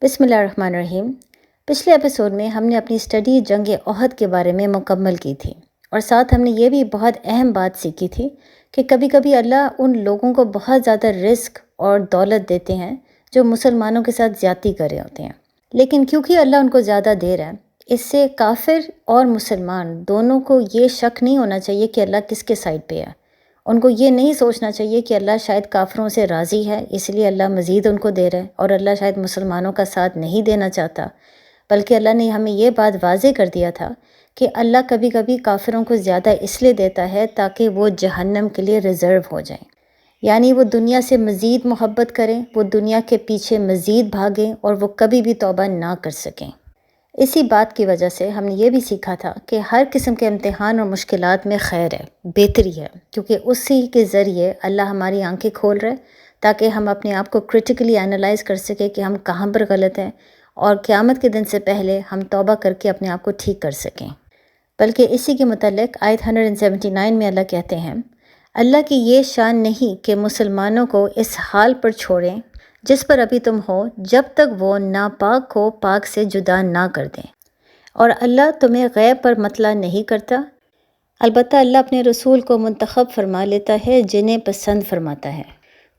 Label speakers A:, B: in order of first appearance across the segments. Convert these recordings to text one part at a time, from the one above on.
A: بسم اللہ الرحمن الرحیم۔ پچھلے ایپیسوڈ میں ہم نے اپنی اسٹڈی جنگ احد کے بارے میں مکمل کی تھی، اور ساتھ ہم نے یہ بھی بہت اہم بات سیکھی تھی کہ کبھی کبھی اللہ ان لوگوں کو بہت زیادہ رزق اور دولت دیتے ہیں جو مسلمانوں کے ساتھ زیادتی کر رہے ہوتے ہیں، لیکن کیونکہ اللہ ان کو زیادہ دے رہا ہے، اس سے کافر اور مسلمان دونوں کو یہ شک نہیں ہونا چاہیے کہ اللہ کس کے سائڈ پہ ہے۔ ان کو یہ نہیں سوچنا چاہیے کہ اللہ شاید کافروں سے راضی ہے اس لیے اللہ مزید ان کو دے رہا ہے، اور اللہ شاید مسلمانوں کا ساتھ نہیں دینا چاہتا، بلکہ اللہ نے ہمیں یہ بات واضح کر دیا تھا کہ اللہ کبھی کبھی کافروں کو زیادہ اس لیے دیتا ہے تاکہ وہ جہنم کے لیے ریزرو ہو جائیں، یعنی وہ دنیا سے مزید محبت کریں، وہ دنیا کے پیچھے مزید بھاگیں اور وہ کبھی بھی توبہ نہ کر سکیں۔ اسی بات کی وجہ سے ہم نے یہ بھی سیکھا تھا کہ ہر قسم کے امتحان اور مشکلات میں خیر ہے، بہتری ہے، کیونکہ اسی کے ذریعے اللہ ہماری آنکھیں کھول رہے تاکہ ہم اپنے آپ کو کرٹیکلی اینالائز کر سکیں کہ ہم کہاں پر غلط ہیں، اور قیامت کے دن سے پہلے ہم توبہ کر کے اپنے آپ کو ٹھیک کر سکیں۔ بلکہ اسی کے متعلق آیت 179 میں اللہ کہتے ہیں، اللہ کی یہ شان نہیں کہ مسلمانوں کو اس حال پر چھوڑیں جس پر ابھی تم ہو، جب تک وہ ناپاک کو پاک سے جدا نہ کر دیں، اور اللہ تمہیں غیب پر مطلع نہیں کرتا۔ البتہ اللہ اپنے رسول کو منتخب فرما لیتا ہے جنہیں پسند فرماتا ہے،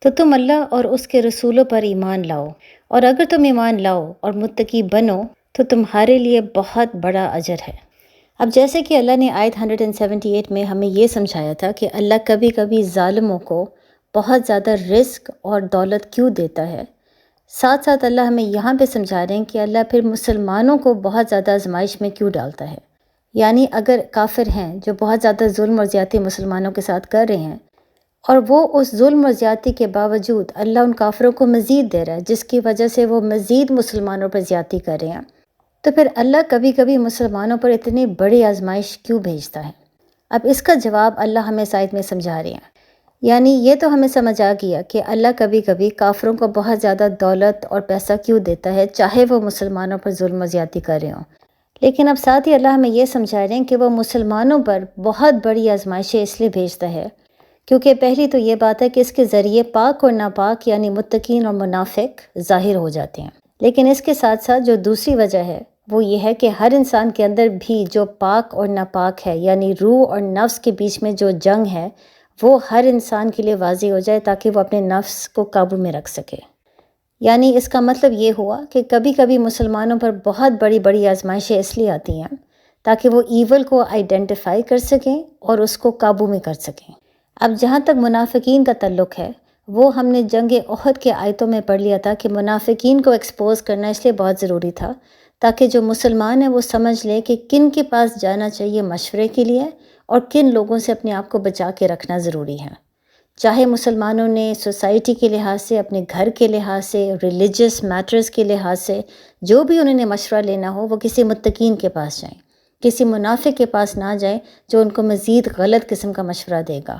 A: تو تم اللہ اور اس کے رسولوں پر ایمان لاؤ، اور اگر تم ایمان لاؤ اور متقی بنو تو تمہارے لیے بہت بڑا اجر ہے۔ اب جیسے کہ اللہ نے آیت 178 میں ہمیں یہ سمجھایا تھا کہ اللہ کبھی کبھی ظالموں کو بہت زیادہ رزق اور دولت کیوں دیتا ہے، ساتھ ساتھ اللہ ہمیں یہاں پہ سمجھا رہے ہیں کہ اللہ پھر مسلمانوں کو بہت زیادہ آزمائش میں کیوں ڈالتا ہے۔ یعنی اگر کافر ہیں جو بہت زیادہ ظلم اور زیادتی مسلمانوں کے ساتھ کر رہے ہیں، اور وہ اس ظلم اور زیادتی کے باوجود اللہ ان کافروں کو مزید دے رہا ہے جس کی وجہ سے وہ مزید مسلمانوں پر زیادتی کر رہے ہیں، تو پھر اللہ کبھی کبھی مسلمانوں پر اتنی بڑی آزمائش کیوں بھیجتا ہے؟ اب اس کا جواب اللہ ہمیں اس آیت میں سمجھا رہے ہیں۔ یعنی یہ تو ہمیں سمجھ آ گیا کہ اللہ کبھی کبھی کافروں کو بہت زیادہ دولت اور پیسہ کیوں دیتا ہے چاہے وہ مسلمانوں پر ظلم و زیادتی کر رہے ہوں، لیکن اب ساتھ ہی اللہ ہمیں یہ سمجھا رہے ہیں کہ وہ مسلمانوں پر بہت بڑی آزمائشیں اس لیے بھیجتا ہے کیونکہ پہلی تو یہ بات ہے کہ اس کے ذریعے پاک اور ناپاک یعنی متقین اور منافق ظاہر ہو جاتے ہیں، لیکن اس کے ساتھ ساتھ جو دوسری وجہ ہے وہ یہ ہے کہ ہر انسان کے اندر بھی جو پاک اور ناپاک ہے، یعنی روح اور نفس کے بیچ میں جو جنگ ہے، وہ ہر انسان کے لیے واضح ہو جائے تاکہ وہ اپنے نفس کو قابو میں رکھ سکے۔ یعنی اس کا مطلب یہ ہوا کہ کبھی کبھی مسلمانوں پر بہت بڑی بڑی آزمائشیں اس لیے آتی ہیں تاکہ وہ ایول کو آئیڈینٹیفائی کر سکیں اور اس کو قابو میں کر سکیں۔ اب جہاں تک منافقین کا تعلق ہے، وہ ہم نے جنگ احد کے آیتوں میں پڑھ لیا تھا کہ منافقین کو ایکسپوز کرنا اس لیے بہت ضروری تھا تاکہ جو مسلمان ہیں وہ سمجھ لیں کہ کن کے پاس جانا چاہیے مشورے کے لیے اور کن لوگوں سے اپنے آپ کو بچا کے رکھنا ضروری ہے۔ چاہے مسلمانوں نے سوسائٹی کے لحاظ سے، اپنے گھر کے لحاظ سے، ریلیجس میٹرز کے لحاظ سے جو بھی انہوں نے مشورہ لینا ہو، وہ کسی متقین کے پاس جائیں، کسی منافق کے پاس نہ جائیں جو ان کو مزید غلط قسم کا مشورہ دے گا۔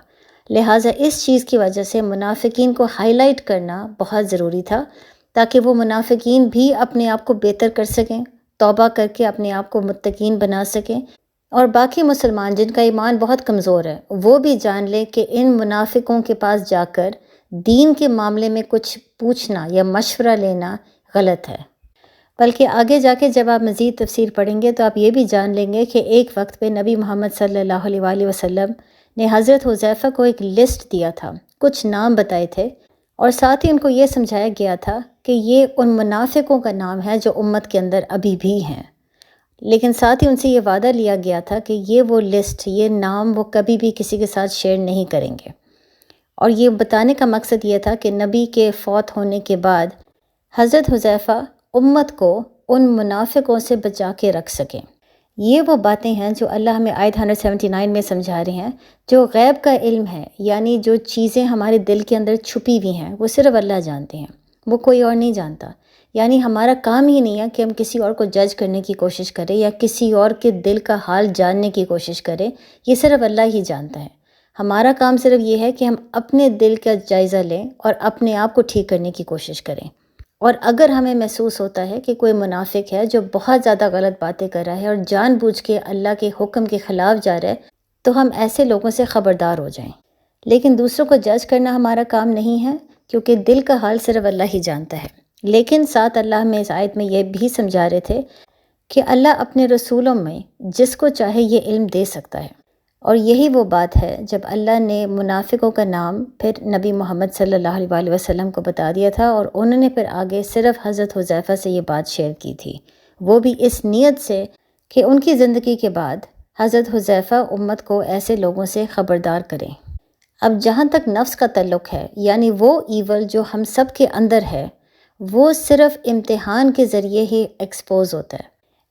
A: لہٰذا اس چیز کی وجہ سے منافقین کو ہائی لائٹ کرنا بہت ضروری تھا تاکہ وہ منافقین بھی اپنے آپ کو بہتر کر سکیں، توبہ کر کے اپنے آپ کو متقین بنا سکیں، اور باقی مسلمان جن کا ایمان بہت کمزور ہے وہ بھی جان لیں کہ ان منافقوں کے پاس جا کر دین کے معاملے میں کچھ پوچھنا یا مشورہ لینا غلط ہے۔ بلکہ آگے جا کے جب آپ مزید تفسیر پڑھیں گے تو آپ یہ بھی جان لیں گے کہ ایک وقت پہ نبی محمد صلی اللہ علیہ وآلہ وسلم نے حضرت حذیفہ کو ایک لسٹ دیا تھا، کچھ نام بتائے تھے، اور ساتھ ہی ان کو یہ سمجھایا گیا تھا کہ یہ ان منافقوں کا نام ہے جو امت کے اندر ابھی بھی ہیں، لیکن ساتھ ہی ان سے یہ وعدہ لیا گیا تھا کہ یہ وہ لسٹ، یہ نام وہ کبھی بھی کسی کے ساتھ شیئر نہیں کریں گے، اور یہ بتانے کا مقصد یہ تھا کہ نبی کے فوت ہونے کے بعد حضرت حذیفہ امت کو ان منافقوں سے بچا کے رکھ سکیں۔ یہ وہ باتیں ہیں جو اللہ ہمیں آیت 179 میں سمجھا رہے ہیں، جو غیب کا علم ہے، یعنی جو چیزیں ہمارے دل کے اندر چھپی ہوئی ہیں وہ صرف اللہ جانتے ہیں، وہ کوئی اور نہیں جانتا۔ یعنی ہمارا کام ہی نہیں ہے کہ ہم کسی اور کو جج کرنے کی کوشش کریں یا کسی اور کے دل کا حال جاننے کی کوشش کریں، یہ صرف اللہ ہی جانتا ہے۔ ہمارا کام صرف یہ ہے کہ ہم اپنے دل کا جائزہ لیں اور اپنے آپ کو ٹھیک کرنے کی کوشش کریں، اور اگر ہمیں محسوس ہوتا ہے کہ کوئی منافق ہے جو بہت زیادہ غلط باتیں کر رہا ہے اور جان بوجھ کے اللہ کے حکم کے خلاف جا رہا ہے، تو ہم ایسے لوگوں سے خبردار ہو جائیں۔ لیکن دوسروں کو جج کرنا ہمارا کام نہیں ہے، کیونکہ دل کا حال صرف اللہ ہی جانتا ہے۔ لیکن ساتھ اللہ میں اس آیت میں یہ بھی سمجھا رہے تھے کہ اللہ اپنے رسولوں میں جس کو چاہے یہ علم دے سکتا ہے، اور یہی وہ بات ہے جب اللہ نے منافقوں کا نام پھر نبی محمد صلی اللہ علیہ وسلم کو بتا دیا تھا، اور انہوں نے پھر آگے صرف حضرت حذیفہ سے یہ بات شیئر کی تھی، وہ بھی اس نیت سے کہ ان کی زندگی کے بعد حضرت حذیفہ امت کو ایسے لوگوں سے خبردار کریں۔ اب جہاں تک نفس کا تعلق ہے، یعنی وہ ایول جو ہم سب کے اندر ہے، وہ صرف امتحان کے ذریعے ہی ایکسپوز ہوتا ہے۔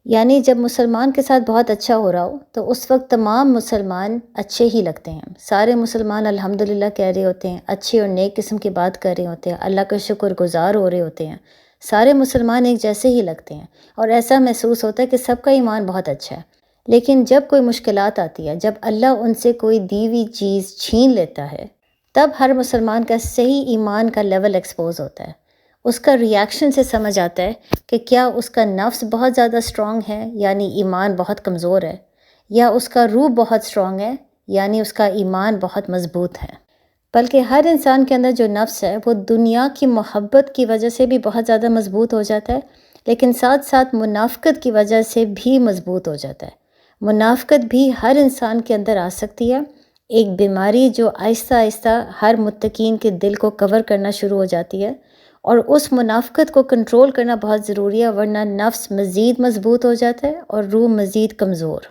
A: یعنی جب مسلمان کے ساتھ بہت اچھا ہو رہا ہو تو اس وقت تمام مسلمان اچھے ہی لگتے ہیں، سارے مسلمان الحمدللہ کہہ رہے ہوتے ہیں، اچھی اور نیک قسم کی بات کر رہے ہوتے ہیں، اللہ کا شکر گزار ہو رہے ہوتے ہیں، سارے مسلمان ایک جیسے ہی لگتے ہیں، اور ایسا محسوس ہوتا ہے کہ سب کا ایمان بہت اچھا ہے۔ لیکن جب کوئی مشکلات آتی ہے، جب اللہ ان سے کوئی دی ہوئی چیز چھین لیتا ہے، تب ہر مسلمان کا صحیح ایمان کا لیول ایکسپوز ہوتا ہے۔ اس کا ریاکشن سے سمجھ آتا ہے کہ کیا اس کا نفس بہت زیادہ اسٹرانگ ہے، یعنی ایمان بہت کمزور ہے، یا اس کا روح بہت اسٹرانگ ہے، یعنی اس کا ایمان بہت مضبوط ہے۔ بلکہ ہر انسان کے اندر جو نفس ہے وہ دنیا کی محبت کی وجہ سے بھی بہت زیادہ مضبوط ہو جاتا ہے، لیکن ساتھ ساتھ منافقت کی وجہ سے بھی مضبوط ہو جاتا ہے۔ منافقت بھی ہر انسان کے اندر آ سکتی ہے، ایک بیماری جو آہستہ آہستہ ہر متقین کے دل کو کور کرنا شروع ہو جاتی ہے، اور اس منافقت کو کنٹرول کرنا بہت ضروری ہے، ورنہ نفس مزید مضبوط ہو جاتا ہے اور روح مزید کمزور۔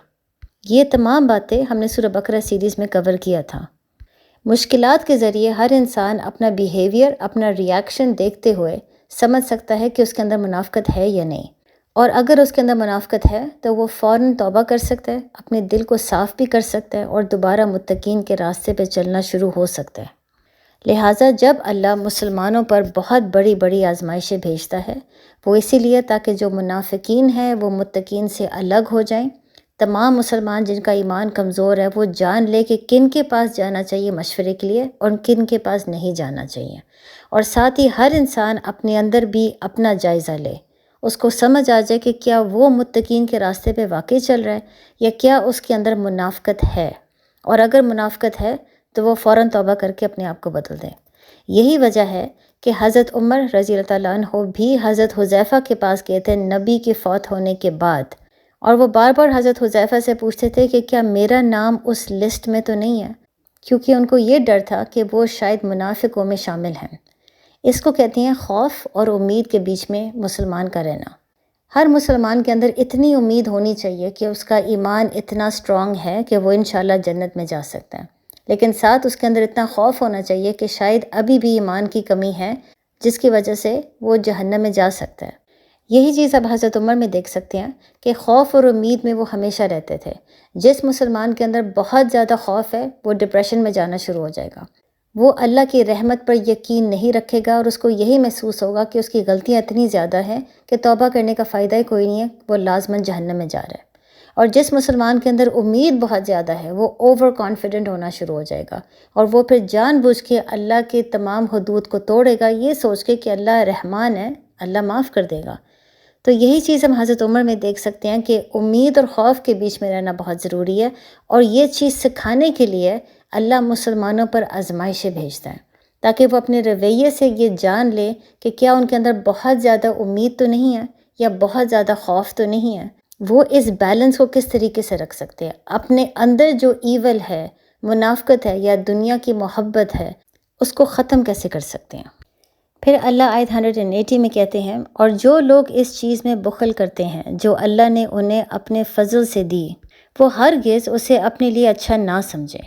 A: یہ تمام باتیں ہم نے سورہ بقرہ سیریز میں کور کیا تھا۔ مشکلات کے ذریعے ہر انسان اپنا بیہیویئر، اپنا ریاکشن دیکھتے ہوئے سمجھ سکتا ہے کہ اس کے اندر منافقت ہے یا نہیں، اور اگر اس کے اندر منافقت ہے تو وہ فوراً توبہ کر سکتا ہے، اپنے دل کو صاف بھی کر سکتا ہے، اور دوبارہ متقین کے راستے پہ چلنا شروع ہو سکتا ہے۔ لہٰذا جب اللہ مسلمانوں پر بہت بڑی بڑی آزمائشیں بھیجتا ہے، وہ اسی لیے تاکہ جو منافقین ہیں وہ متقین سے الگ ہو جائیں۔ تمام مسلمان جن کا ایمان کمزور ہے وہ جان لے کہ کن کے پاس جانا چاہیے مشورے کے لیے اور کن کے پاس نہیں جانا چاہیے، اور ساتھ ہی ہر انسان اپنے اندر بھی اپنا جائزہ لے، اس کو سمجھ آ جائے کہ کیا وہ متقین کے راستے پہ واقعی چل رہا ہے یا کیا اس کے اندر منافقت ہے، اور اگر منافقت ہے تو وہ فوراً توبہ کر کے اپنے آپ کو بدل دیں۔ یہی وجہ ہے کہ حضرت عمر رضی اللہ تعالیٰ عنہ بھی حضرت حذیفہ کے پاس گئے تھے نبی کے فوت ہونے کے بعد، اور وہ بار بار حضرت حذیفہ سے پوچھتے تھے کہ کیا میرا نام اس لسٹ میں تو نہیں ہے، کیونکہ ان کو یہ ڈر تھا کہ وہ شاید منافقوں میں شامل ہیں۔ اس کو کہتی ہیں خوف اور امید کے بیچ میں مسلمان کا رہنا۔ ہر مسلمان کے اندر اتنی امید ہونی چاہیے کہ اس کا ایمان اتنا اسٹرانگ ہے کہ وہ انشاءاللہ جنت میں جا سکتا ہے، لیکن ساتھ اس کے اندر اتنا خوف ہونا چاہیے کہ شاید ابھی بھی ایمان کی کمی ہے جس کی وجہ سے وہ جہنم میں جا سکتا ہے۔ یہی چیز اب حضرت عمر میں دیکھ سکتے ہیں کہ خوف اور امید میں وہ ہمیشہ رہتے تھے۔ جس مسلمان کے اندر بہت زیادہ خوف ہے وہ ڈپریشن میں جانا شروع ہو جائے گا، وہ اللہ کی رحمت پر یقین نہیں رکھے گا، اور اس کو یہی محسوس ہوگا کہ اس کی غلطیاں اتنی زیادہ ہیں کہ توبہ کرنے کا فائدہ ہی کوئی نہیں ہے، وہ لازماً جہنم میں جا رہا ہے۔ اور جس مسلمان کے اندر امید بہت زیادہ ہے وہ اوور کانفیڈنٹ ہونا شروع ہو جائے گا، اور وہ پھر جان بوجھ کے اللہ کے تمام حدود کو توڑے گا، یہ سوچ کے کہ اللہ رحمان ہے، اللہ معاف کر دے گا۔ تو یہی چیز ہم حضرت عمر میں دیکھ سکتے ہیں کہ امید اور خوف کے بیچ میں رہنا بہت ضروری ہے، اور یہ چیز سکھانے کے لیے اللہ مسلمانوں پر آزمائشیں بھیجتا ہے تاکہ وہ اپنے رویے سے یہ جان لے کہ کیا ان کے اندر بہت زیادہ امید تو نہیں ہے یا بہت زیادہ خوف تو نہیں ہے، وہ اس بیلنس کو کس طریقے سے رکھ سکتے ہیں، اپنے اندر جو ایول ہے، منافقت ہے یا دنیا کی محبت ہے، اس کو ختم کیسے کر سکتے ہیں۔ پھر اللہ آیت 180 میں کہتے ہیں، اور جو لوگ اس چیز میں بخل کرتے ہیں جو اللہ نے انہیں اپنے فضل سے دی، وہ ہرگز اسے اپنے لیے اچھا نہ سمجھے،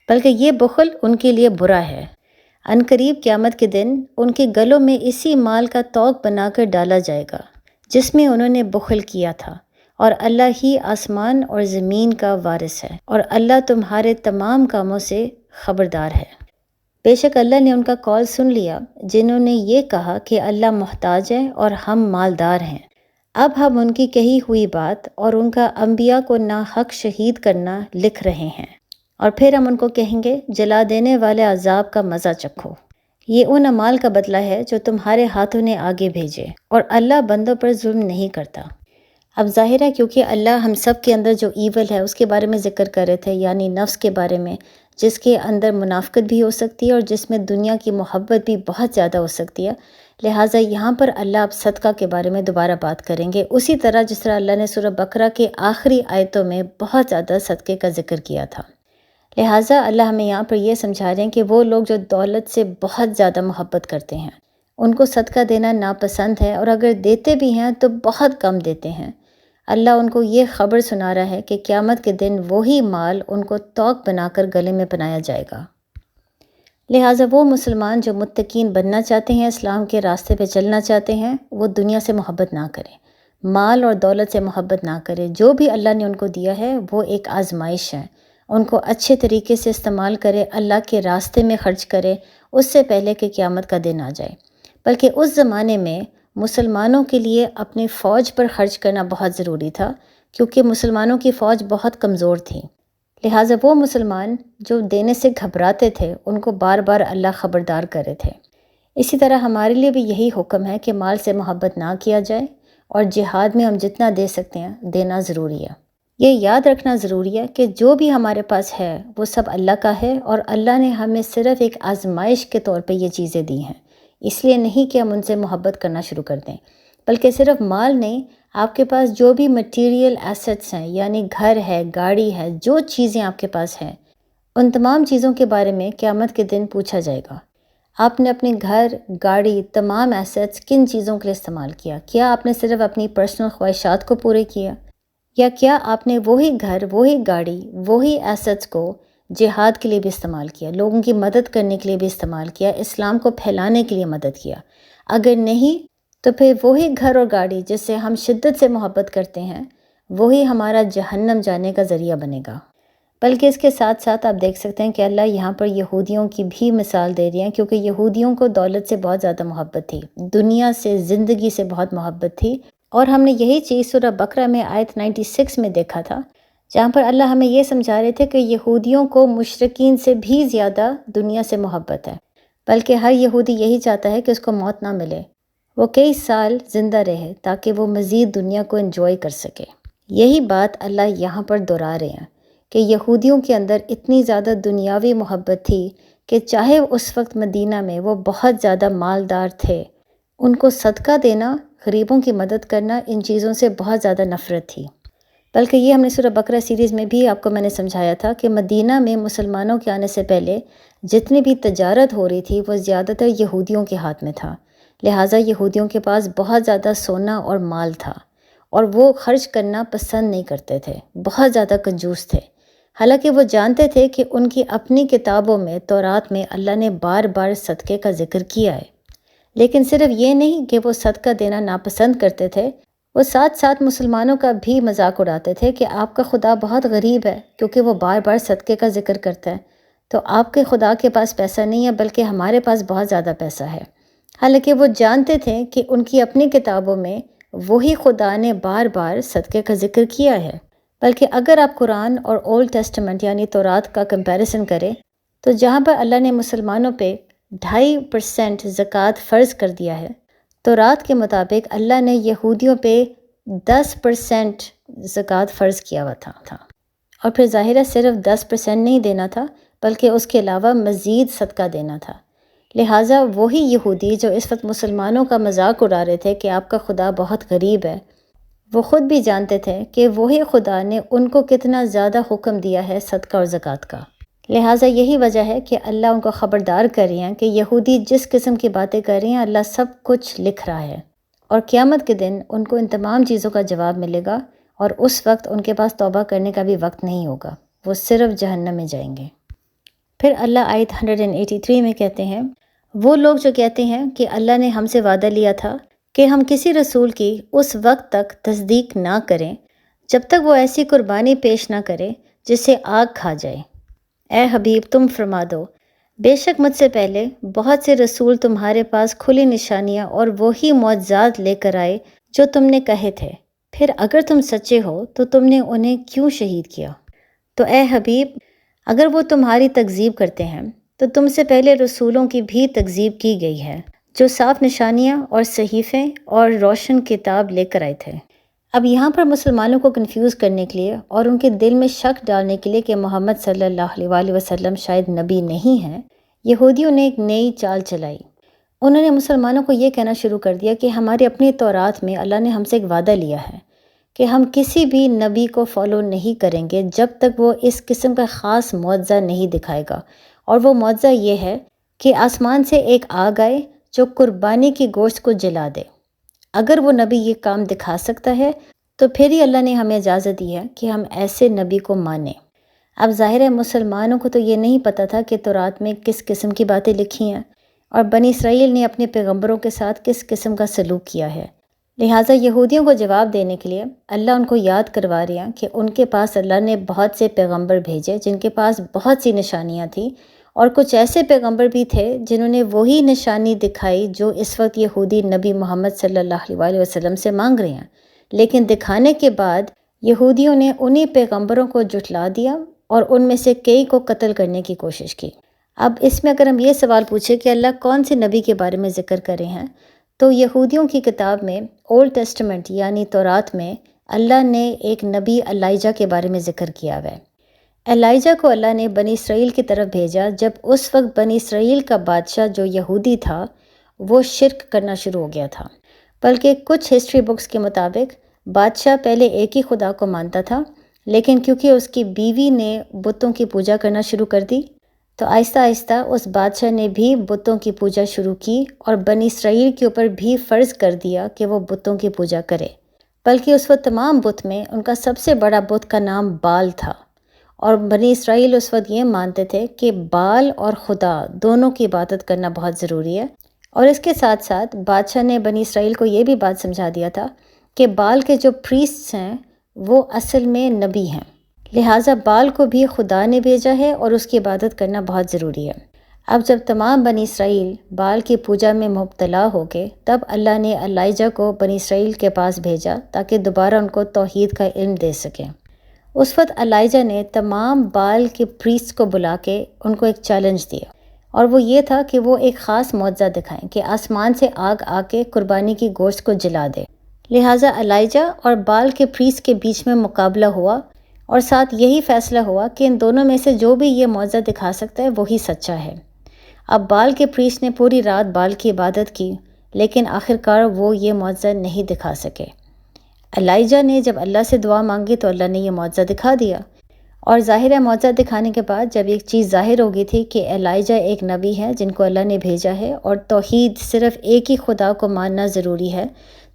A: بلکہ یہ بخل ان کے لیے برا ہے۔ عنقریب قیامت کے دن ان کے گلوں میں اسی مال کا طوق بنا کر ڈالا جائے گا جس میں انہوں نے بخل کیا تھا، اور اللہ ہی آسمان اور زمین کا وارث ہے، اور اللہ تمہارے تمام کاموں سے خبردار ہے۔ بے شک اللہ نے ان کا قول سن لیا جنہوں نے یہ کہا کہ اللہ محتاج ہے اور ہم مالدار ہیں۔ اب ہم ان کی کہی ہوئی بات اور ان کا انبیاء کو ناحق شہید کرنا لکھ رہے ہیں، اور پھر ہم ان کو کہیں گے جلا دینے والے عذاب کا مزہ چکھو۔ یہ ان اعمال کا بدلہ ہے جو تمہارے ہاتھوں نے آگے بھیجے، اور اللہ بندوں پر ظلم نہیں کرتا۔ اب ظاہر ہے کیونکہ اللہ ہم سب کے اندر جو ایول ہے اس کے بارے میں ذکر کر رہے تھے، یعنی نفس کے بارے میں، جس کے اندر منافقت بھی ہو سکتی ہے اور جس میں دنیا کی محبت بھی بہت زیادہ ہو سکتی ہے، لہٰذا یہاں پر اللہ اب صدقہ کے بارے میں دوبارہ بات کریں گے، اسی طرح جس طرح اللہ نے سورہ بقرہ کے آخری آیتوں میں بہت زیادہ صدقے کا ذکر کیا تھا۔ لہٰذا اللہ ہمیں یہاں پر یہ سمجھا رہے ہیں کہ وہ لوگ جو دولت سے بہت زیادہ محبت کرتے ہیں، ان کو صدقہ دینا ناپسند ہے، اور اگر دیتے بھی ہیں تو بہت کم دیتے ہیں۔ اللہ ان کو یہ خبر سنا رہا ہے کہ قیامت کے دن وہی مال ان کو توق بنا کر گلے میں پہنایا جائے گا۔ لہٰذا وہ مسلمان جو متقین بننا چاہتے ہیں، اسلام کے راستے پہ چلنا چاہتے ہیں، وہ دنیا سے محبت نہ کریں، مال اور دولت سے محبت نہ کریں۔ جو بھی اللہ نے ان کو دیا ہے وہ ایک آزمائش ہے، ان کو اچھے طریقے سے استعمال کرے، اللہ کے راستے میں خرچ کرے، اس سے پہلے کہ قیامت کا دن آ جائے۔ بلکہ اس زمانے میں مسلمانوں کے لیے اپنی فوج پر خرچ کرنا بہت ضروری تھا، کیونکہ مسلمانوں کی فوج بہت کمزور تھی۔ لہٰذا وہ مسلمان جو دینے سے گھبراتے تھے، ان کو بار بار اللہ خبردار کرے تھے۔ اسی طرح ہمارے لیے بھی یہی حکم ہے کہ مال سے محبت نہ کیا جائے، اور جہاد میں ہم جتنا دے سکتے ہیں دینا ضروری ہے۔ یہ یاد رکھنا ضروری ہے کہ جو بھی ہمارے پاس ہے وہ سب اللہ کا ہے، اور اللہ نے ہمیں صرف ایک آزمائش کے طور پہ یہ چیزیں دی ہیں، اس لیے نہیں کہ ہم ان سے محبت کرنا شروع کر دیں، بلکہ صرف مال نہیں، آپ کے پاس جو بھی مٹیریل ایسٹس ہیں، یعنی گھر ہے، گاڑی ہے، جو چیزیں آپ کے پاس ہیں، ان تمام چیزوں کے بارے میں قیامت کے دن پوچھا جائے گا۔ آپ نے اپنے گھر، گاڑی، تمام ایسٹس کن چیزوں کے لیے استعمال کیا؟ کیا آپ نے صرف اپنی پرسنل خواہشات کو پورے کیا، یا کیا آپ نے وہی گھر، وہی گاڑی، وہی ایسٹس کو جہاد کے لیے بھی استعمال کیا، لوگوں کی مدد کرنے کے لیے بھی استعمال کیا، اسلام کو پھیلانے کے لیے مدد کیا؟ اگر نہیں تو پھر وہی گھر اور گاڑی جس سے ہم شدت سے محبت کرتے ہیں، وہی ہمارا جہنم جانے کا ذریعہ بنے گا۔ بلکہ اس کے ساتھ ساتھ آپ دیکھ سکتے ہیں کہ اللہ یہاں پر یہودیوں کی بھی مثال دے رہی ہیں، کیونکہ یہودیوں کو دولت سے بہت زیادہ محبت تھی، دنیا سے، زندگی سے بہت محبت تھی، اور ہم نے یہی چیز سورہ بقرہ میں آیت 96 میں دیکھا تھا، جہاں پر اللہ ہمیں یہ سمجھا رہے تھے کہ یہودیوں کو مشرکین سے بھی زیادہ دنیا سے محبت ہے، بلکہ ہر یہودی یہی چاہتا ہے کہ اس کو موت نہ ملے، وہ کئی سال زندہ رہے تاکہ وہ مزید دنیا کو انجوائے کر سکے۔ یہی بات اللہ یہاں پر دہرا رہے ہیں کہ یہودیوں کے اندر اتنی زیادہ دنیاوی محبت تھی کہ چاہے اس وقت مدینہ میں وہ بہت زیادہ مالدار تھے، ان کو صدقہ دینا، غریبوں کی مدد کرنا، ان چیزوں سے بہت زیادہ نفرت تھی۔ بلکہ یہ ہم نے سورہ بقرہ سیریز میں بھی آپ کو میں نے سمجھایا تھا کہ مدینہ میں مسلمانوں کے آنے سے پہلے جتنی بھی تجارت ہو رہی تھی وہ زیادہ تر یہودیوں کے ہاتھ میں تھا، لہٰذا یہودیوں کے پاس بہت زیادہ سونا اور مال تھا، اور وہ خرچ کرنا پسند نہیں کرتے تھے، بہت زیادہ کنجوس تھے۔ حالانکہ وہ جانتے تھے کہ ان کی اپنی کتابوں میں، تورات میں، اللہ نے بار بار صدقے کا ذکر کیا ہے، لیکن صرف یہ نہیں کہ وہ صدقہ دینا ناپسند کرتے تھے، وہ ساتھ ساتھ مسلمانوں کا بھی مذاق اڑاتے تھے کہ آپ کا خدا بہت غریب ہے، کیونکہ وہ بار بار صدقے کا ذکر کرتا ہے، تو آپ کے خدا کے پاس پیسہ نہیں ہے، بلکہ ہمارے پاس بہت زیادہ پیسہ ہے۔ حالانکہ وہ جانتے تھے کہ ان کی اپنی کتابوں میں وہی خدا نے بار بار صدقے کا ذکر کیا ہے۔ بلکہ اگر آپ قرآن اور اولڈ ٹیسٹمنٹ یعنی تورات کا کمپیریزن کریں، تو جہاں پر اللہ نے مسلمانوں پہ 2.5% زکوٰۃ فرض کر دیا ہے، تورات کے مطابق اللہ نے یہودیوں پہ 10% زکوٰۃ فرض کیا ہوا تھا، اور پھر ظاہر ہے صرف 10% نہیں دینا تھا، بلکہ اس کے علاوہ مزید صدقہ دینا تھا۔ لہٰذا وہی یہودی جو اس وقت مسلمانوں کا مذاق اڑا رہے تھے کہ آپ کا خدا بہت غریب ہے، وہ خود بھی جانتے تھے کہ وہی خدا نے ان کو کتنا زیادہ حکم دیا ہے صدقہ اور زکوٰۃ کا۔ لہٰذا یہی وجہ ہے کہ اللہ ان کو خبردار کر رہی ہیں کہ یہودی جس قسم کی باتیں کر رہی ہیں، اللہ سب کچھ لکھ رہا ہے، اور قیامت کے دن ان کو ان تمام چیزوں کا جواب ملے گا، اور اس وقت ان کے پاس توبہ کرنے کا بھی وقت نہیں ہوگا، وہ صرف جہنم میں جائیں گے۔ پھر اللہ آیت 183 میں کہتے ہیں، وہ لوگ جو کہتے ہیں کہ اللہ نے ہم سے وعدہ لیا تھا کہ ہم کسی رسول کی اس وقت تک تصدیق نہ کریں جب تک وہ ایسی قربانی پیش نہ کرے جس سے آگ کھا جائے۔ اے حبیب، تم فرما دو، بے شک مجھ سے پہلے بہت سے رسول تمہارے پاس کھلی نشانیاں اور وہی معجزات لے کر آئے جو تم نے کہے تھے، پھر اگر تم سچے ہو تو تم نے انہیں کیوں شہید کیا؟ تو اے حبیب، اگر وہ تمہاری تکذیب کرتے ہیں تو تم سے پہلے رسولوں کی بھی تکذیب کی گئی ہے، جو صاف نشانیاں اور صحیفے اور روشن کتاب لے کر آئے تھے۔ اب یہاں پر مسلمانوں کو کنفیوز کرنے کے لیے اور ان کے دل میں شک ڈالنے کے لیے کہ محمد صلی اللہ علیہ وآلہ وسلم شاید نبی نہیں ہیں، یہودیوں نے ایک نئی چال چلائی۔ انہوں نے مسلمانوں کو یہ کہنا شروع کر دیا کہ ہماری اپنی تورات میں اللہ نے ہم سے ایک وعدہ لیا ہے کہ ہم کسی بھی نبی کو فالو نہیں کریں گے جب تک وہ اس قسم کا خاص معجزہ نہیں دکھائے گا، اور وہ معجزہ یہ ہے کہ آسمان سے ایک آگ آئے جو قربانی کی گوشت کو جلا دے۔ اگر وہ نبی یہ کام دکھا سکتا ہے تو پھر ہی اللہ نے ہمیں اجازت دی ہے کہ ہم ایسے نبی کو مانیں۔ اب ظاہر ہے مسلمانوں کو تو یہ نہیں پتہ تھا کہ تورات میں کس قسم کی باتیں لکھی ہیں اور بنی اسرائیل نے اپنے پیغمبروں کے ساتھ کس قسم کا سلوک کیا ہے۔ لہٰذا یہودیوں کو جواب دینے کے لیے اللہ ان کو یاد کروا رہے ہیں کہ ان کے پاس اللہ نے بہت سے پیغمبر بھیجے جن کے پاس بہت سی نشانیاں تھیں، اور کچھ ایسے پیغمبر بھی تھے جنہوں نے وہی نشانی دکھائی جو اس وقت یہودی نبی محمد صلی اللہ علیہ وسلم سے مانگ رہے ہیں، لیکن دکھانے کے بعد یہودیوں نے انہی پیغمبروں کو جھٹلا دیا اور ان میں سے کئی کو قتل کرنے کی کوشش کی۔ اب اس میں اگر ہم یہ سوال پوچھیں کہ اللہ کون سے نبی کے بارے میں ذکر کر رہے ہیں، تو یہودیوں کی کتاب میں اولڈ ٹیسٹمنٹ یعنی تورات میں اللہ نے ایک نبی الائجہ کے بارے میں ذکر کیا ہوا ہے۔ الائجہ کو اللہ نے بنی اسرائیل کی طرف بھیجا جب اس وقت بنی اسرائیل کا بادشاہ جو یہودی تھا وہ شرک کرنا شروع ہو گیا تھا، بلکہ کچھ ہسٹری بکس کے مطابق بادشاہ پہلے ایک ہی خدا کو مانتا تھا، لیکن کیونکہ اس کی بیوی نے بتوں کی پوجا کرنا شروع کر دی تو آہستہ آہستہ اس بادشاہ نے بھی بتوں کی پوجا شروع کی اور بنی اسرائیل کے اوپر بھی فرض کر دیا کہ وہ بتوں کی پوجا کرے، بلکہ اس وقت تمام بت میں ان کا سب سے بڑا بت کا نام بال تھا، اور بنی اسرائیل اس وقت یہ مانتے تھے کہ بال اور خدا دونوں کی عبادت کرنا بہت ضروری ہے۔ اور اس کے ساتھ ساتھ بادشاہ نے بنی اسرائیل کو یہ بھی بات سمجھا دیا تھا کہ بال کے جو پریسٹس ہیں وہ اصل میں نبی ہیں، لہٰذا بال کو بھی خدا نے بھیجا ہے اور اس کی عبادت کرنا بہت ضروری ہے۔ اب جب تمام بنی اسرائیل بال کی پوجا میں مبتلا ہو گئے تب اللہ نے الائجہ کو بنی اسرائیل کے پاس بھیجا تاکہ دوبارہ ان کو توحید کا علم دے سکیں۔ اس وقت الائجہ نے تمام بال کے پریسٹ کو بلا کے ان کو ایک چیلنج دیا، اور وہ یہ تھا کہ وہ ایک خاص معجزہ دکھائیں کہ آسمان سے آگ آ کے قربانی کی گوشت کو جلا دے۔ لہٰذا الائجہ اور بال کے پریسٹ کے بیچ میں مقابلہ ہوا، اور ساتھ یہی فیصلہ ہوا کہ ان دونوں میں سے جو بھی یہ معجزہ دکھا سکتا ہے وہی سچا ہے۔ اب بال کے پریسٹ نے پوری رات بال کی عبادت کی، لیکن آخرکار وہ یہ معجزہ نہیں دکھا سکے۔ الائجہ نے جب اللہ سے دعا مانگی تو اللہ نے یہ معجزہ دکھا دیا، اور ظاہر ہے معجزہ دکھانے کے بعد جب ایک چیز ظاہر ہو گئی تھی کہ الائجہ ایک نبی ہے جن کو اللہ نے بھیجا ہے اور توحید صرف ایک ہی خدا کو ماننا ضروری ہے،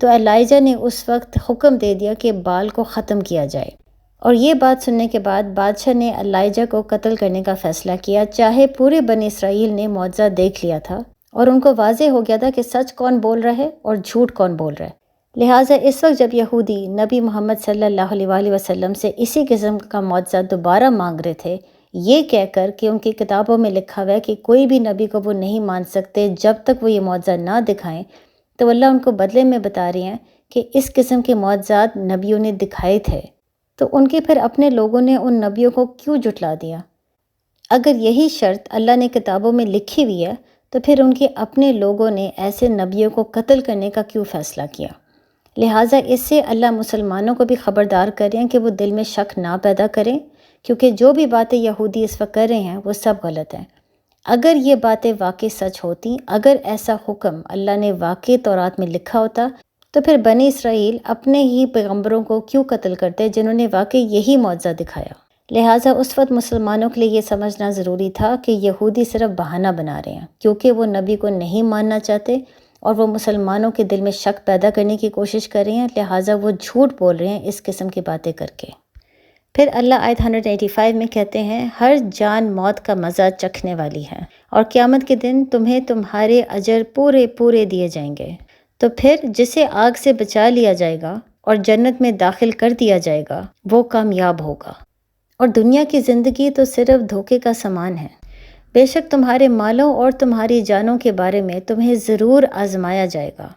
A: تو الائجہ نے اس وقت حکم دے دیا کہ بال کو ختم کیا جائے۔ اور یہ بات سننے کے بعد بادشاہ نے الائجہ کو قتل کرنے کا فیصلہ کیا، چاہے پورے بنی اسرائیل نے معجزہ دیکھ لیا تھا اور ان کو واضح ہو گیا تھا کہ سچ کون بول رہا ہے اور جھوٹ کون بول رہا ہے۔ لہٰذا اس وقت جب یہودی نبی محمد صلی اللہ علیہ وسلم سے اسی قسم کا معجزہ دوبارہ مانگ رہے تھے، یہ کہہ کر کہ ان کی کتابوں میں لکھا ہوا ہے کہ کوئی بھی نبی کو وہ نہیں مان سکتے جب تک وہ یہ معجزہ نہ دکھائیں، تو اللہ ان کو بدلے میں بتا رہے ہیں کہ اس قسم کے معجزات نبیوں نے دکھائے تھے، تو ان کے پھر اپنے لوگوں نے ان نبیوں کو کیوں جھٹلا دیا؟ اگر یہی شرط اللہ نے کتابوں میں لکھی ہوئی ہے تو پھر ان کے اپنے لوگوں نے ایسے نبیوں کو قتل کرنے کا کیوں فیصلہ کیا؟ لہٰذا اس سے اللہ مسلمانوں کو بھی خبردار کریں کہ وہ دل میں شک نہ پیدا کریں، کیونکہ جو بھی باتیں یہودی اس وقت کر رہے ہیں وہ سب غلط ہیں۔ اگر یہ باتیں واقعی سچ ہوتی، اگر ایسا حکم اللہ نے واقعی تورات میں لکھا ہوتا، تو پھر بنی اسرائیل اپنے ہی پیغمبروں کو کیوں قتل کرتے جنہوں نے واقعی یہی معجزہ دکھایا؟ لہٰذا اس وقت مسلمانوں کے لیے یہ سمجھنا ضروری تھا کہ یہودی صرف بہانہ بنا رہے ہیں، کیونکہ وہ نبی کو نہیں ماننا چاہتے اور وہ مسلمانوں کے دل میں شک پیدا کرنے کی کوشش کر رہے ہیں، لہٰذا وہ جھوٹ بول رہے ہیں اس قسم کی باتیں کر کے۔ پھر اللہ آیت 185 میں کہتے ہیں، ہر جان موت کا مزہ چکھنے والی ہے، اور قیامت کے دن تمہیں تمہارے اجر پورے پورے دیے جائیں گے۔ تو پھر جسے آگ سے بچا لیا جائے گا اور جنت میں داخل کر دیا جائے گا وہ کامیاب ہوگا، اور دنیا کی زندگی تو صرف دھوکے کا سامان ہے۔ بے شک تمہارے مالوں اور تمہاری جانوں کے بارے میں تمہیں ضرور آزمایا جائے گا،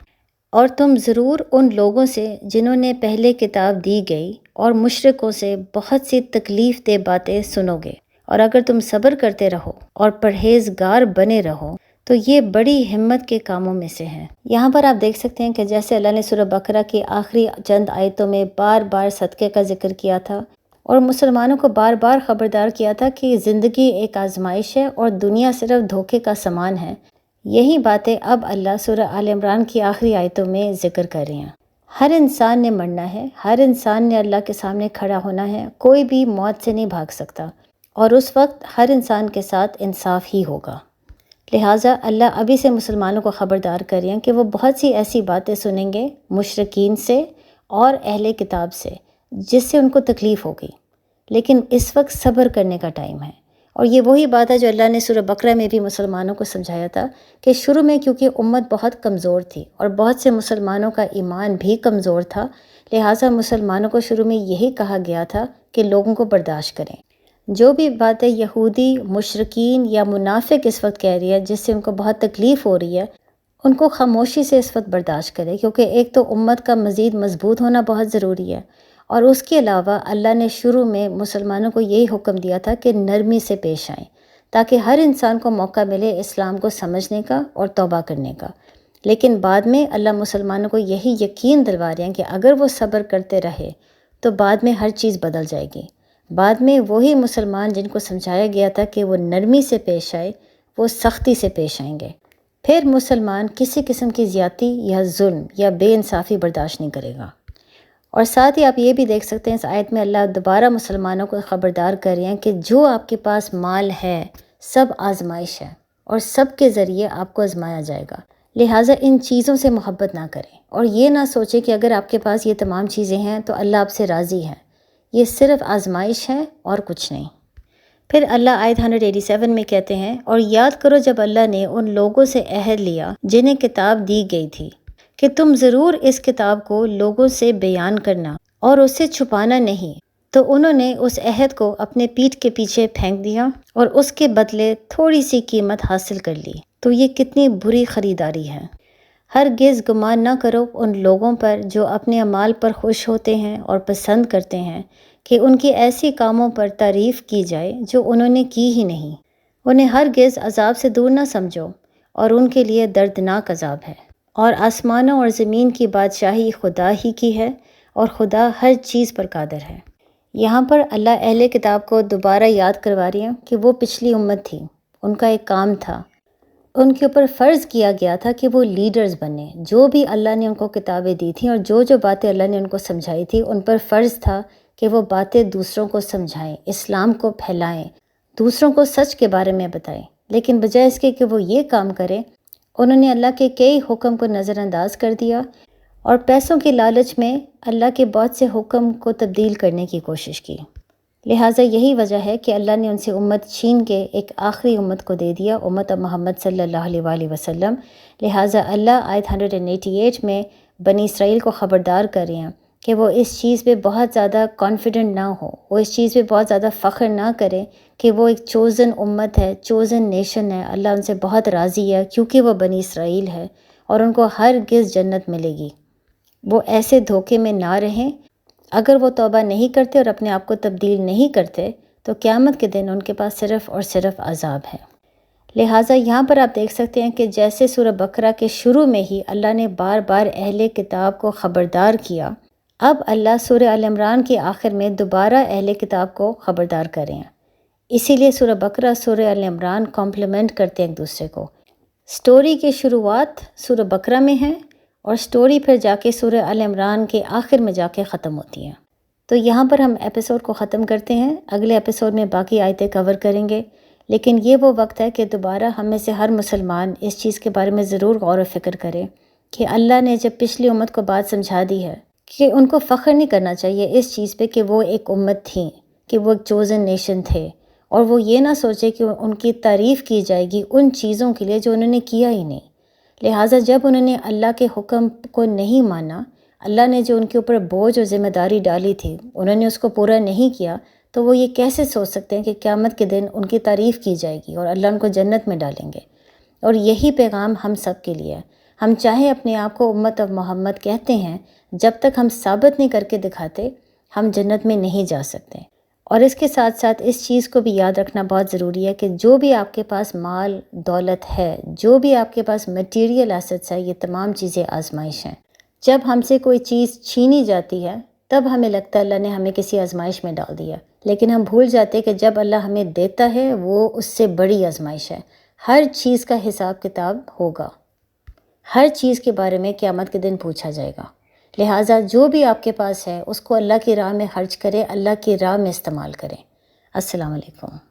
A: اور تم ضرور ان لوگوں سے جنہوں نے پہلے کتاب دی گئی اور مشرکوں سے بہت سی تکلیف دہ باتیں سنو گے، اور اگر تم صبر کرتے رہو اور پرہیزگار بنے رہو تو یہ بڑی ہمت کے کاموں میں سے ہیں۔ یہاں پر آپ دیکھ سکتے ہیں کہ جیسے اللہ نے سورہ بقرہ کی آخری چند آیتوں میں بار بار صدقے کا ذکر کیا تھا اور مسلمانوں کو بار بار خبردار کیا تھا کہ زندگی ایک آزمائش ہے اور دنیا صرف دھوکے کا سامان ہے، یہی باتیں اب اللہ سورہ آل عمران کی آخری آیتوں میں ذکر کر رہے ہیں۔ ہر انسان نے مرنا ہے، ہر انسان نے اللہ کے سامنے کھڑا ہونا ہے، کوئی بھی موت سے نہیں بھاگ سکتا، اور اس وقت ہر انسان کے ساتھ انصاف ہی ہوگا۔ لہٰذا اللہ ابھی سے مسلمانوں کو خبردار کر رہے ہیں کہ وہ بہت سی ایسی باتیں سنیں گے مشرکین سے اور اہل کتاب سے جس سے ان کو تکلیف ہوگی، لیکن اس وقت صبر کرنے کا ٹائم ہے۔ اور یہ وہی بات ہے جو اللہ نے سورہ بقرہ میں بھی مسلمانوں کو سمجھایا تھا کہ شروع میں کیونکہ امت بہت کمزور تھی اور بہت سے مسلمانوں کا ایمان بھی کمزور تھا، لہٰذا مسلمانوں کو شروع میں یہی کہا گیا تھا کہ لوگوں کو برداشت کریں۔ جو بھی باتیں یہودی، مشرکین یا منافق اس وقت کہہ رہی ہے جس سے ان کو بہت تکلیف ہو رہی ہے، ان کو خاموشی سے اس وقت برداشت کرے، کیونکہ ایک تو امت کا مزید مضبوط ہونا بہت ضروری ہے، اور اس کے علاوہ اللہ نے شروع میں مسلمانوں کو یہی حکم دیا تھا کہ نرمی سے پیش آئیں تاکہ ہر انسان کو موقع ملے اسلام کو سمجھنے کا اور توبہ کرنے کا۔ لیکن بعد میں اللہ مسلمانوں کو یہی یقین دلوا رہے ہیں کہ اگر وہ صبر کرتے رہے تو بعد میں ہر چیز بدل جائے گی۔ بعد میں وہی مسلمان جن کو سمجھایا گیا تھا کہ وہ نرمی سے پیش آئے، وہ سختی سے پیش آئیں گے۔ پھر مسلمان کسی قسم کی زیادتی یا ظلم یا بے انصافی برداشت نہیں کرے گا۔ اور ساتھ ہی آپ یہ بھی دیکھ سکتے ہیں اس آیت میں اللہ دوبارہ مسلمانوں کو خبردار کر رہے ہیں کہ جو آپ کے پاس مال ہے سب آزمائش ہے اور سب کے ذریعے آپ کو آزمایا جائے گا، لہٰذا ان چیزوں سے محبت نہ کریں اور یہ نہ سوچیں کہ اگر آپ کے پاس یہ تمام چیزیں ہیں تو اللہ آپ سے راضی ہیں۔ یہ صرف آزمائش ہے اور کچھ نہیں۔ پھر اللہ آیت 187 میں کہتے ہیں، اور یاد کرو جب اللہ نے ان لوگوں سے عہد لیا جنہیں کتاب دی گئی تھی کہ تم ضرور اس کتاب کو لوگوں سے بیان کرنا اور اسے چھپانا نہیں، تو انہوں نے اس عہد کو اپنے پیٹھ کے پیچھے پھینک دیا اور اس کے بدلے تھوڑی سی قیمت حاصل کر لی۔ تو یہ کتنی بری خریداری ہے۔ ہرگز گمان نہ کرو ان لوگوں پر جو اپنے اعمال پر خوش ہوتے ہیں اور پسند کرتے ہیں کہ ان کی ایسی کاموں پر تعریف کی جائے جو انہوں نے کی ہی نہیں۔ انہیں ہرگز عذاب سے دور نہ سمجھو، اور ان کے لیے دردناک عذاب ہے۔ اور آسمانوں اور زمین کی بادشاہی خدا ہی کی ہے، اور خدا ہر چیز پر قادر ہے۔ یہاں پر اللہ اہل کتاب کو دوبارہ یاد کروا رہی ہیں کہ وہ پچھلی امت تھی، ان کا ایک کام تھا، ان کے اوپر فرض کیا گیا تھا کہ وہ لیڈرز بنے۔ جو بھی اللہ نے ان کو کتابیں دی تھیں اور جو باتیں اللہ نے ان کو سمجھائی تھی، ان پر فرض تھا کہ وہ باتیں دوسروں کو سمجھائیں، اسلام کو پھیلائیں، دوسروں کو سچ کے بارے میں بتائیں۔ لیکن بجائے اس کے کہ وہ یہ کام کریں، انہوں نے اللہ کے کئی حکم کو نظر انداز کر دیا اور پیسوں کی لالچ میں اللہ کے بہت سے حکم کو تبدیل کرنے کی کوشش کی۔ لہٰذا یہی وجہ ہے کہ اللہ نے ان سے امت چھین کے ایک آخری امت کو دے دیا، امت محمد صلی اللہ علیہ وآلہ وسلم۔ لہٰذا اللہ آیت 188 میں بنی اسرائیل کو خبردار کر رہے ہیں کہ وہ اس چیز پہ بہت زیادہ کانفیڈنٹ نہ ہو، وہ اس چیز پہ بہت زیادہ فخر نہ کریں کہ وہ ایک چوزن امت ہے، چوزن نیشن ہے، اللہ ان سے بہت راضی ہے کیونکہ وہ بنی اسرائیل ہے اور ان کو ہرگز جنت ملے گی۔ وہ ایسے دھوکے میں نہ رہیں۔ اگر وہ توبہ نہیں کرتے اور اپنے آپ کو تبدیل نہیں کرتے تو قیامت کے دن ان کے پاس صرف اور صرف عذاب ہے۔ لہٰذا یہاں پر آپ دیکھ سکتے ہیں کہ جیسے سورہ بقرہ کے شروع میں ہی اللہ نے بار بار اہل کتاب کو خبردار کیا، اب اللہ سورہ آل عمران کے آخر میں دوبارہ اہل کتاب کو خبردار کر رہے ہیں۔ اسی لیے سورہ بقرہ سورہ آل عمران کمپلیمنٹ کرتے ہیں ایک دوسرے کو۔ سٹوری کی شروعات سورہ بقرہ میں ہے اور سٹوری پھر جا کے سورہ آل عمران کے آخر میں جا کے ختم ہوتی ہے۔ تو یہاں پر ہم ایپیسوڈ کو ختم کرتے ہیں، اگلے ایپیسوڈ میں باقی آیتیں کور کریں گے، لیکن یہ وہ وقت ہے کہ دوبارہ ہم میں سے ہر مسلمان اس چیز کے بارے میں ضرور غور و فکر کرے کہ اللہ نے جب پچھلی امت کو بات سمجھا دی ہے کہ ان کو فخر نہیں کرنا چاہیے اس چیز پہ کہ وہ ایک امت تھیں، کہ وہ ایک چوزن نیشن تھے، اور وہ یہ نہ سوچے کہ ان کی تعریف کی جائے گی ان چیزوں کے لیے جو انہوں نے کیا ہی نہیں۔ لہٰذا جب انہوں نے اللہ کے حکم کو نہیں مانا، اللہ نے جو ان کے اوپر بوجھ اور ذمہ داری ڈالی تھی انہوں نے اس کو پورا نہیں کیا، تو وہ یہ کیسے سوچ سکتے ہیں کہ قیامت کے دن ان کی تعریف کی جائے گی اور اللہ ان کو جنت میں ڈالیں گے۔ اور یہی پیغام ہم سب کے لیے ہے۔ ہم چاہے اپنے آپ کو امت محمد کہتے ہیں، جب تک ہم ثابت نہیں کر کے دکھاتے ہم جنت میں نہیں جا سکتے۔ اور اس کے ساتھ ساتھ اس چیز کو بھی یاد رکھنا بہت ضروری ہے کہ جو بھی آپ کے پاس مال دولت ہے، جو بھی آپ کے پاس میٹیریل ایسٹس ہے، یہ تمام چیزیں آزمائش ہیں۔ جب ہم سے کوئی چیز چھینی جاتی ہے تب ہمیں لگتا ہے اللہ نے ہمیں کسی آزمائش میں ڈال دیا، لیکن ہم بھول جاتے کہ جب اللہ ہمیں دیتا ہے وہ اس سے بڑی آزمائش ہے۔ ہر چیز کا حساب کتاب ہوگا، ہر چیز کے بارے میں قیامت کے دن پوچھا جائے گا۔ لہٰذا جو بھی آپ کے پاس ہے اس کو اللہ کی راہ میں خرچ کریں، اللہ کی راہ میں استعمال کریں۔ السلام علیکم۔